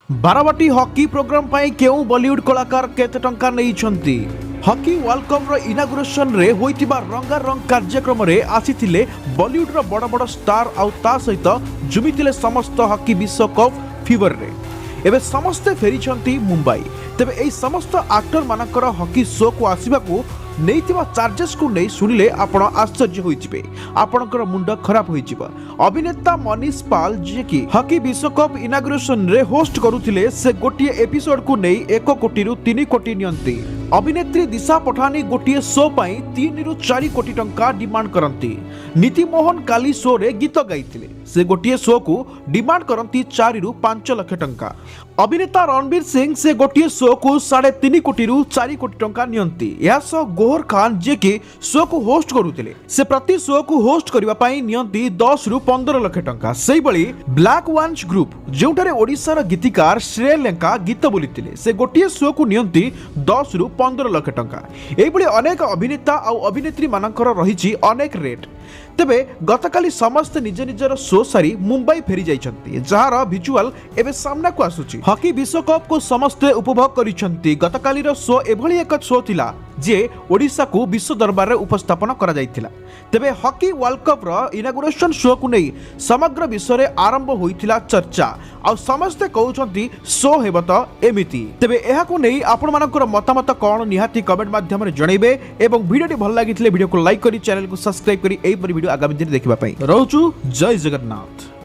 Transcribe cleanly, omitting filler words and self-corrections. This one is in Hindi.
बारवाटी हॉकी प्रोग्राम पाई केउ बॉलीवुड कलाकार केते टंका नैछंती। हॉकी वर्ल्ड कप रो इनागुरेशन रे होइतिबा रंगारंग कार्यक्रम रे आसीथिले बॉलीवुड रो बड़ बड़ स्टार आउ ता सहित जुमिथिले समस्त हॉकी विश्व कप फीवर रे। एबे समस्ते फेरिछंती मुंबई। तेबे एई समस्त एक्टर मानकर हॉकी शो को आसीबा को नैथिबा चार्जेस को नै सुनिले आपण आश्चर्य होइजिबे, आपणकर मुंड खराब होइजिबा। अभिनेता मनीष पाल जे कि हॉकी विश्व कप इनागुरेशन रे होस्ट करुथिले से गोटिए एपिसोड को नै 1 कोटी रु 3 कोटी नियंती। अभिनेत्री दिशा पठानी गोटिए शो पाई 3 रु 4 कोटी टंका डिमांड करंती। नीति मोहन काली शो रे गीत गाइथिले, से गोटिए शो को डिमांड करंती 4 रु 5 लाख टंका। अभिनेता रणवीर सिंह से गोटिए शो को 3.5 कोटी रु 4 कोटी टंका नियंती। या सो गोहर खान जे कि शो को होस्ट करुथिले, से प्रति शो को होस्ट करबा पाई नियंती 10 रु 15 लाख टंका। सेही बळी ब्लैक वंश ग्रुप जोठारे ओडिसा र गीतिकार श्रेयलेंका गीत बोलिथिले, से गोटिए शो को नियंती 10 रु 15 लाख टंका। एही बळी अनेक अभिनेता और अभिनेत्री मानकर रहिछि अनेक रेट। तेबे गतकाली समस्त निज निजर शो सारी मुंबई फेरी जाइछंती, जहार विजुअल एबे सामना को आसुछि। हॉकी विश्व कप को समस्ते उपभोग करिछंती। गतकाली रो शो एभली एक शो थिला जे ओडिसा को विश्व दरबार रे उपस्थापन करा जाइथिला। तेबे हॉकी वर्ल्ड कप रो इनागुरेशन शो को नै समग्र विश्व रे आरंभ होइथिला चर्चा। आ समस्ते कहउछंती शो हेबो त एमिति। तेबे एहा को नै आपण मानकर मतामत कोन निहाती कमेंट माध्यम रे जणैबे एवं वीडियोटी भल लागिथिले वीडियो को लाइक करी चैनल को सब्सक्राइब करी एई पर वीडियो आगामी दिन देखिबा पई। रहउछु जय जगन्नाथ।